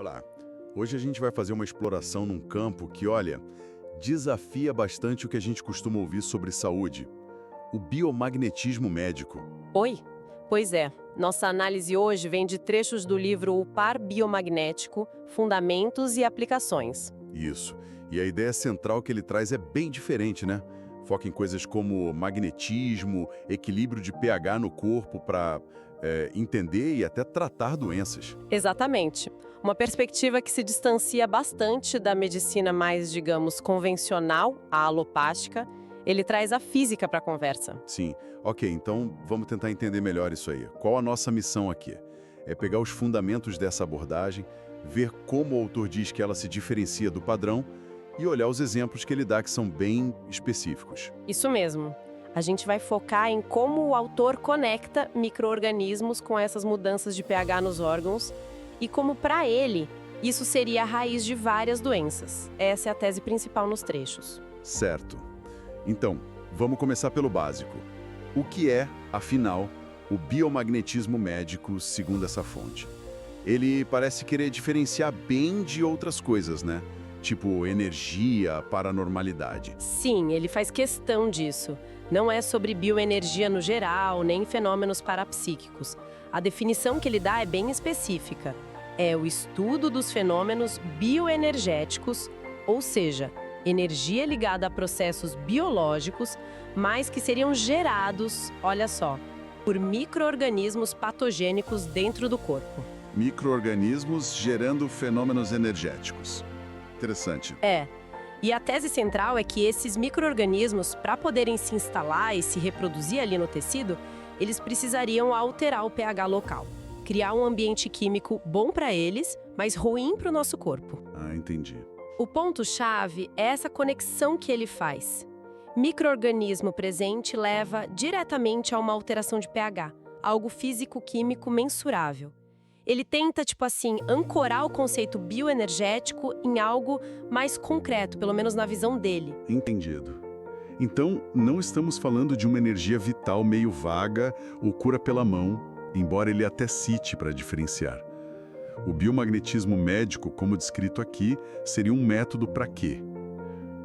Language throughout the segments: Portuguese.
Olá, hoje a gente vai fazer uma exploração num campo que, olha, desafia bastante o que a gente costuma ouvir sobre saúde, o biomagnetismo médico. Oi? Pois é, nossa análise hoje vem de trechos do livro O Par Biomagnético, Fundamentos e Aplicações. Isso, e a ideia central que ele traz é bem diferente, né? Foca em coisas como magnetismo, equilíbrio de pH no corpo para entender e até tratar doenças. Exatamente. Uma perspectiva que se distancia bastante da medicina mais, digamos, convencional, a alopática. Ele traz a física para a conversa. Sim, ok, então vamos tentar entender melhor isso aí. Qual a nossa missão aqui? É pegar os fundamentos dessa abordagem, ver como o autor diz que ela se diferencia do padrão e olhar os exemplos que ele dá que são bem específicos. Isso mesmo. A gente vai focar em como o autor conecta micro-organismos com essas mudanças de pH nos órgãos e como, para ele, isso seria a raiz de várias doenças. Essa é a tese principal nos trechos. Certo. Então, vamos começar pelo básico. O que é, afinal, o biomagnetismo médico segundo essa fonte? Ele parece querer diferenciar bem de outras coisas, né? Tipo energia, paranormalidade. Sim, ele faz questão disso. Não é sobre bioenergia no geral, nem fenômenos parapsíquicos. A definição que ele dá é bem específica. É o estudo dos fenômenos bioenergéticos, ou seja, energia ligada a processos biológicos, mas que seriam gerados, olha só, por micro-organismos patogênicos dentro do corpo. Micro-organismos gerando fenômenos energéticos. Interessante. E a tese central é que esses micro-organismos, para poderem se instalar e se reproduzir ali no tecido, eles precisariam alterar o pH local, criar um ambiente químico bom para eles, mas ruim para o nosso corpo. Ah, entendi. O ponto-chave é essa conexão que ele faz. Micro-organismo presente leva diretamente a uma alteração de pH, algo físico-químico mensurável. Ele tenta, ancorar o conceito bioenergético em algo mais concreto, pelo menos na visão dele. Entendido. Então, não estamos falando de uma energia vital meio vaga ou cura pela mão, embora ele até cite para diferenciar. O biomagnetismo médico, como descrito aqui, seria um método para quê?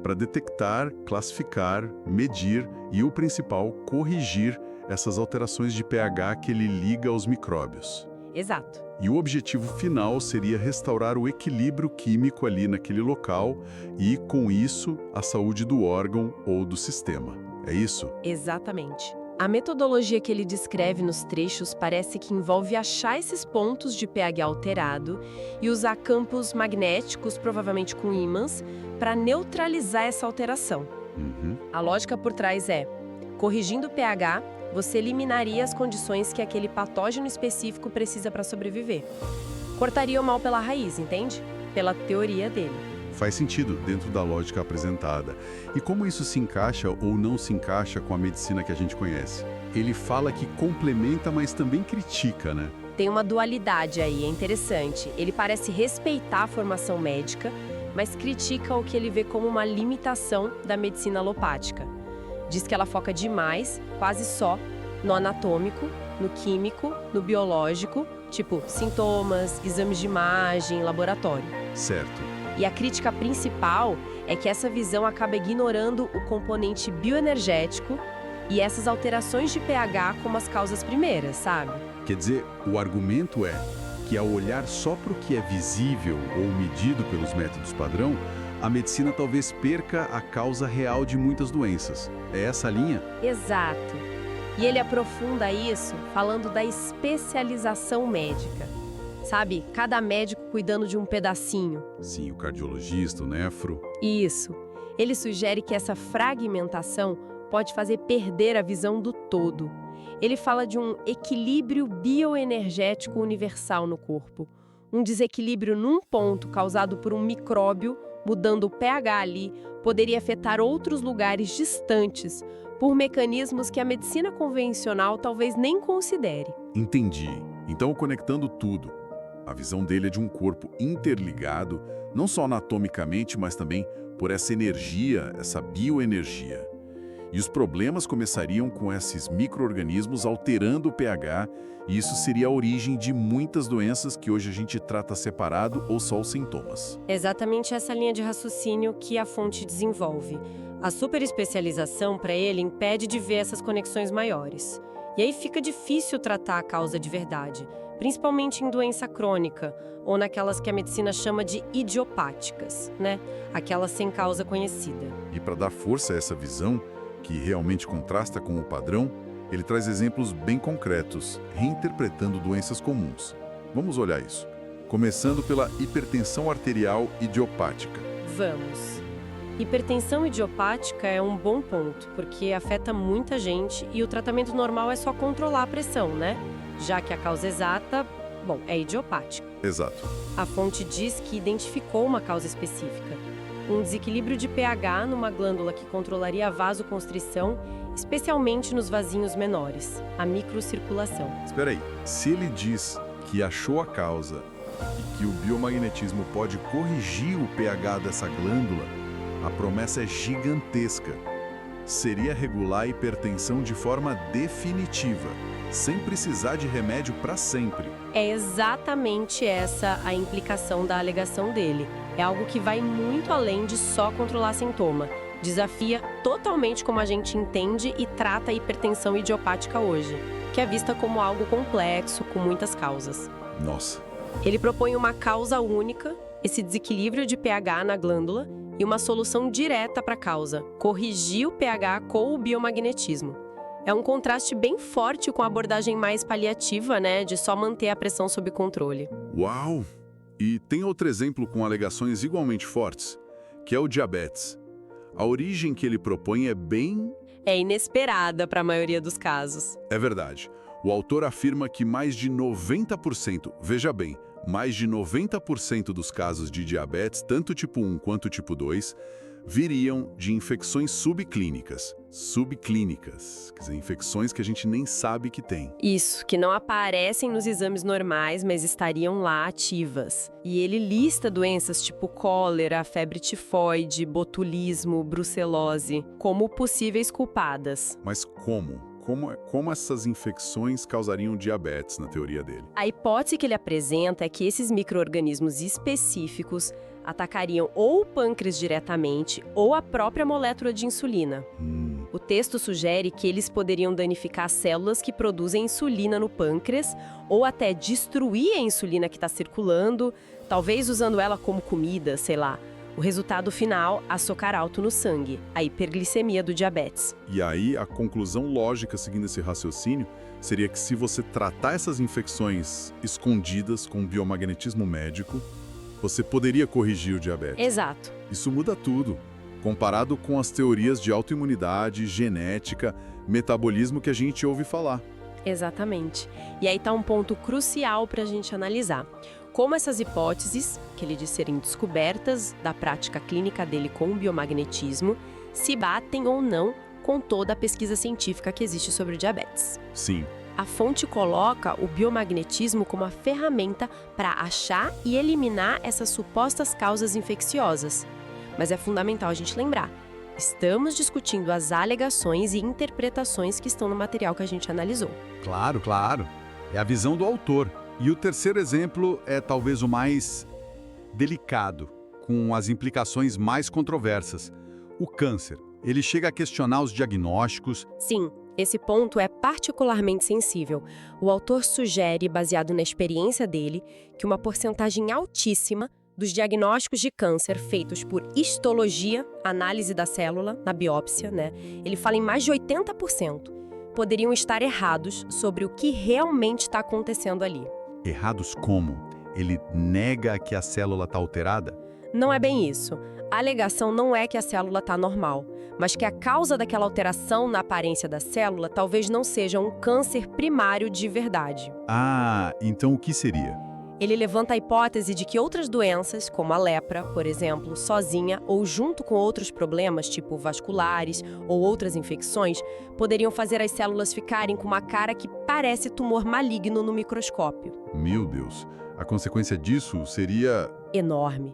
Para detectar, classificar, medir e, o principal, corrigir essas alterações de pH que ele liga aos micróbios. Exato. E o objetivo final seria restaurar o equilíbrio químico ali naquele local e, com isso, a saúde do órgão ou do sistema. É isso? Exatamente. A metodologia que ele descreve nos trechos parece que envolve achar esses pontos de pH alterado e usar campos magnéticos, provavelmente com ímãs, para neutralizar essa alteração. A lógica por trás é, corrigindo o pH, você eliminaria as condições que aquele patógeno específico precisa para sobreviver. Cortaria o mal pela raiz, entende? Pela teoria dele. Faz sentido dentro da lógica apresentada. E como isso se encaixa ou não se encaixa com a medicina que a gente conhece? Ele fala que complementa, mas também critica, né? Tem uma dualidade aí, é interessante. Ele parece respeitar a formação médica, mas critica o que ele vê como uma limitação da medicina alopática. Diz que ela foca demais, quase só, no anatômico, no químico, no biológico, tipo sintomas, exames de imagem, laboratório. Certo. E a crítica principal é que essa visão acaba ignorando o componente bioenergético e essas alterações de pH como as causas primeiras, sabe? Quer dizer, o argumento é que ao olhar só para o que é visível ou medido pelos métodos padrão, a medicina talvez perca a causa real de muitas doenças. É essa a linha? Exato. E ele aprofunda isso falando da especialização médica. Sabe, cada médico cuidando de um pedacinho. Sim, o cardiologista, o nefro. Isso. Ele sugere que essa fragmentação pode fazer perder a visão do todo. Ele fala de um equilíbrio bioenergético universal no corpo. Um desequilíbrio num ponto causado por um micróbio, mudando o pH ali, poderia afetar outros lugares distantes, por mecanismos que a medicina convencional talvez nem considere. Entendi. Então, conectando tudo, a visão dele é de um corpo interligado, não só anatomicamente, mas também por essa energia, essa bioenergia. E os problemas começariam com esses micro-organismos alterando o pH, e isso seria a origem de muitas doenças que hoje a gente trata separado ou só os sintomas. É exatamente essa linha de raciocínio que a fonte desenvolve. A superespecialização, para ele, impede de ver essas conexões maiores. E aí fica difícil tratar a causa de verdade, principalmente em doença crônica, ou naquelas que a medicina chama de idiopáticas, né? Aquelas sem causa conhecida. E para dar força a essa visão, que realmente contrasta com o padrão, ele traz exemplos bem concretos, reinterpretando doenças comuns. Vamos olhar isso. Começando pela hipertensão arterial idiopática. Vamos. Hipertensão idiopática é um bom ponto, porque afeta muita gente e o tratamento normal é só controlar a pressão, né? Já que a causa exata, bom, é idiopática. Exato. A fonte diz que identificou uma causa específica. Um desequilíbrio de pH numa glândula que controlaria a vasoconstrição, especialmente nos vasinhos menores, a microcirculação. Espera aí, se ele diz que achou a causa e que o biomagnetismo pode corrigir o pH dessa glândula, a promessa é gigantesca. Seria regular a hipertensão de forma definitiva, sem precisar de remédio para sempre. É exatamente essa a implicação da alegação dele. É algo que vai muito além de só controlar sintoma. Desafia totalmente como a gente entende e trata a hipertensão idiopática hoje, que é vista como algo complexo, com muitas causas. Nossa. Ele propõe uma causa única, esse desequilíbrio de pH na glândula, e uma solução direta para a causa, corrigir o pH com o biomagnetismo. É um contraste bem forte com a abordagem mais paliativa, né, de só manter a pressão sob controle. Uau! E tem outro exemplo com alegações igualmente fortes, que é o diabetes. A origem que ele propõe É inesperada para a maioria dos casos. É verdade. O autor afirma que mais de 90%, veja bem, mais de 90% dos casos de diabetes, tanto tipo 1 quanto tipo 2, viriam de infecções subclínicas. Subclínicas, quer dizer, infecções que a gente nem sabe que tem. Isso, que não aparecem nos exames normais, mas estariam lá ativas. E ele lista doenças tipo cólera, febre tifoide, botulismo, brucelose, como possíveis culpadas. Mas como? Como essas infecções causariam diabetes, na teoria dele? A hipótese que ele apresenta é que esses micro-organismos específicos atacariam ou o pâncreas diretamente ou a própria molécula de insulina. O texto sugere que eles poderiam danificar células que produzem insulina no pâncreas ou até destruir a insulina que está circulando, talvez usando ela como comida, sei lá. O resultado final, açúcar alto no sangue, a hiperglicemia do diabetes. E aí, a conclusão lógica seguindo esse raciocínio seria que se você tratar essas infecções escondidas com biomagnetismo médico, você poderia corrigir o diabetes. Exato. Isso muda tudo, comparado com as teorias de autoimunidade, genética, metabolismo que a gente ouve falar. Exatamente. E aí está um ponto crucial para a gente analisar. Como essas hipóteses, que ele diz serem descobertas da prática clínica dele com o biomagnetismo, se batem ou não com toda a pesquisa científica que existe sobre o diabetes. Sim. A fonte coloca o biomagnetismo como a ferramenta para achar e eliminar essas supostas causas infecciosas. Mas é fundamental a gente lembrar, estamos discutindo as alegações e interpretações que estão no material que a gente analisou. Claro, claro. É a visão do autor. E o terceiro exemplo é talvez o mais delicado, com as implicações mais controversas. O câncer. Ele chega a questionar os diagnósticos. Sim, esse ponto é particularmente sensível. O autor sugere, baseado na experiência dele, que uma porcentagem altíssima dos diagnósticos de câncer feitos por histologia, análise da célula, na biópsia, né? Ele fala em mais de 80%, poderiam estar errados sobre o que realmente está acontecendo ali. Errados como? Ele nega que a célula está alterada? Não é bem isso. A alegação não é que a célula está normal, mas que a causa daquela alteração na aparência da célula talvez não seja um câncer primário de verdade. Ah, então o que seria? Ele levanta a hipótese de que outras doenças, como a lepra, por exemplo, sozinha ou junto com outros problemas, tipo vasculares ou outras infecções, poderiam fazer as células ficarem com uma cara que parece tumor maligno no microscópio. Meu Deus, a consequência disso seria... Enorme.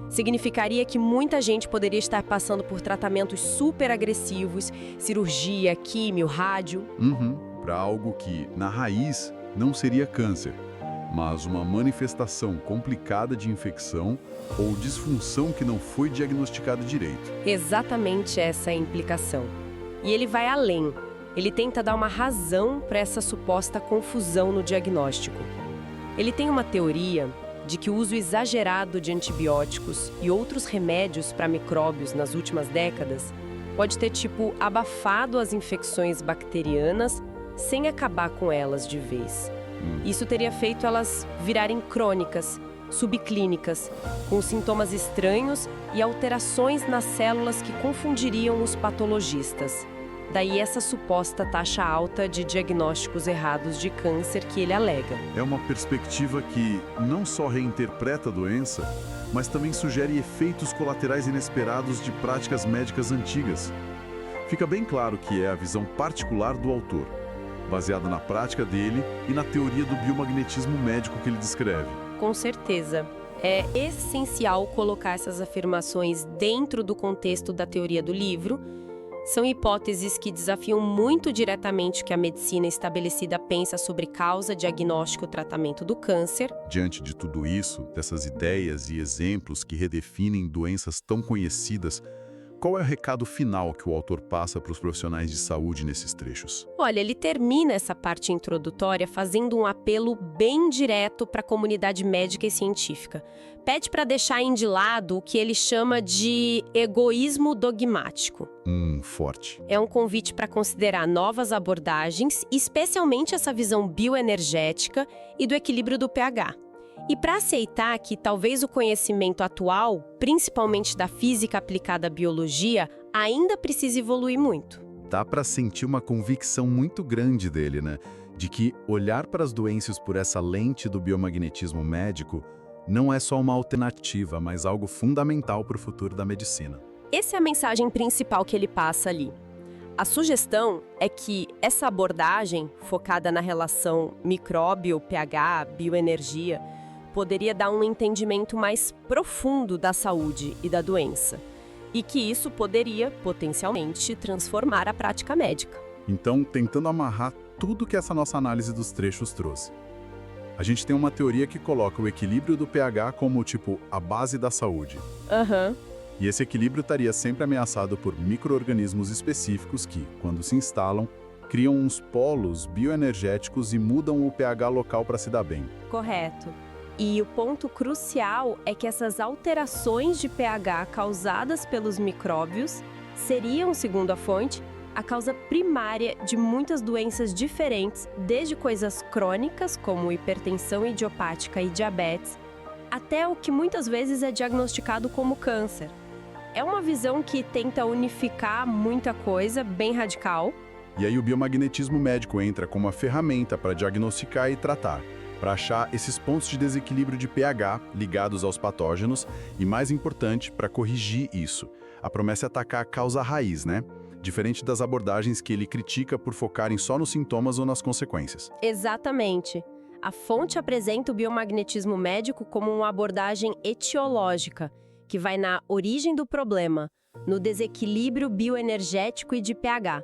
Significaria que muita gente poderia estar passando por tratamentos super agressivos, cirurgia, químio, rádio. Para algo que, na raiz, não seria câncer, mas uma manifestação complicada de infecção ou disfunção que não foi diagnosticada direito. Exatamente essa é a implicação. E ele vai além. Ele tenta dar uma razão para essa suposta confusão no diagnóstico. Ele tem uma teoria de que o uso exagerado de antibióticos e outros remédios para micróbios nas últimas décadas pode ter, abafado as infecções bacterianas sem acabar com elas de vez. Isso teria feito elas virarem crônicas, subclínicas, com sintomas estranhos e alterações nas células que confundiriam os patologistas. Daí essa suposta taxa alta de diagnósticos errados de câncer que ele alega. É uma perspectiva que não só reinterpreta a doença, mas também sugere efeitos colaterais inesperados de práticas médicas antigas. Fica bem claro que é a visão particular do autor, baseada na prática dele e na teoria do biomagnetismo médico que ele descreve. Com certeza. É essencial colocar essas afirmações dentro do contexto da teoria do livro. São hipóteses que desafiam muito diretamente o que a medicina estabelecida pensa sobre causa, diagnóstico e tratamento do câncer. Diante de tudo isso, dessas ideias e exemplos que redefinem doenças tão conhecidas, qual é o recado final que o autor passa para os profissionais de saúde nesses trechos? Olha, ele termina essa parte introdutória fazendo um apelo bem direto para a comunidade médica e científica. Pede para deixarem de lado o que ele chama de egoísmo dogmático. Forte. É um convite para considerar novas abordagens, especialmente essa visão bioenergética e do equilíbrio do pH. E para aceitar que talvez o conhecimento atual, principalmente da física aplicada à biologia, ainda precise evoluir muito. Dá para sentir uma convicção muito grande dele, né? De que olhar para as doenças por essa lente do biomagnetismo médico não é só uma alternativa, mas algo fundamental para o futuro da medicina. Essa é a mensagem principal que ele passa ali. A sugestão é que essa abordagem, focada na relação micróbio, pH, bioenergia, poderia dar um entendimento mais profundo da saúde e da doença. E que isso poderia, potencialmente, transformar a prática médica. Então, tentando amarrar tudo que essa nossa análise dos trechos trouxe. A gente tem uma teoria que coloca o equilíbrio do pH como, a base da saúde. E esse equilíbrio estaria sempre ameaçado por micro-organismos específicos que, quando se instalam, criam uns polos bioenergéticos e mudam o pH local para se dar bem. Correto. E o ponto crucial é que essas alterações de pH causadas pelos micróbios seriam, segundo a fonte, a causa primária de muitas doenças diferentes, desde coisas crônicas, como hipertensão idiopática e diabetes, até o que muitas vezes é diagnosticado como câncer. É uma visão que tenta unificar muita coisa, bem radical. E aí o biomagnetismo médico entra como uma ferramenta para diagnosticar e tratar, para achar esses pontos de desequilíbrio de pH ligados aos patógenos e, mais importante, para corrigir isso. A promessa é atacar a causa raiz, né? Diferente das abordagens que ele critica por focarem só nos sintomas ou nas consequências. Exatamente. A fonte apresenta o biomagnetismo médico como uma abordagem etiológica, que vai na origem do problema, no desequilíbrio bioenergético e de pH.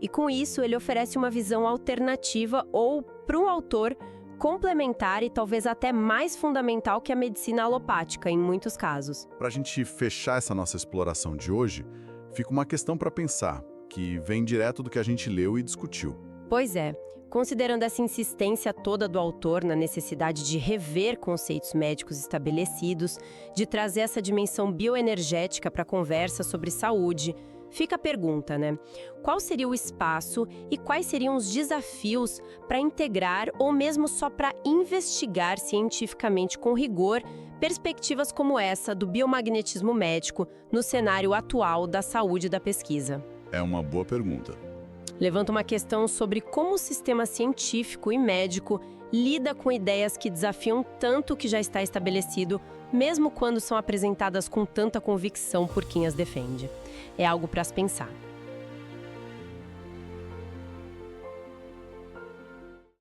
E com isso, ele oferece uma visão alternativa ou, para um autor, complementar e talvez até mais fundamental que a medicina alopática, em muitos casos. Para a gente fechar essa nossa exploração de hoje, fica uma questão para pensar, que vem direto do que a gente leu e discutiu. Pois é. Considerando essa insistência toda do autor na necessidade de rever conceitos médicos estabelecidos, de trazer essa dimensão bioenergética para a conversa sobre saúde, fica a pergunta, né? Qual seria o espaço e quais seriam os desafios para integrar ou mesmo só para investigar cientificamente com rigor perspectivas como essa do biomagnetismo médico no cenário atual da saúde e da pesquisa? É uma boa pergunta. Levanta uma questão sobre como o sistema científico e médico lida com ideias que desafiam tanto o que já está estabelecido, mesmo quando são apresentadas com tanta convicção por quem as defende. É algo para se pensar.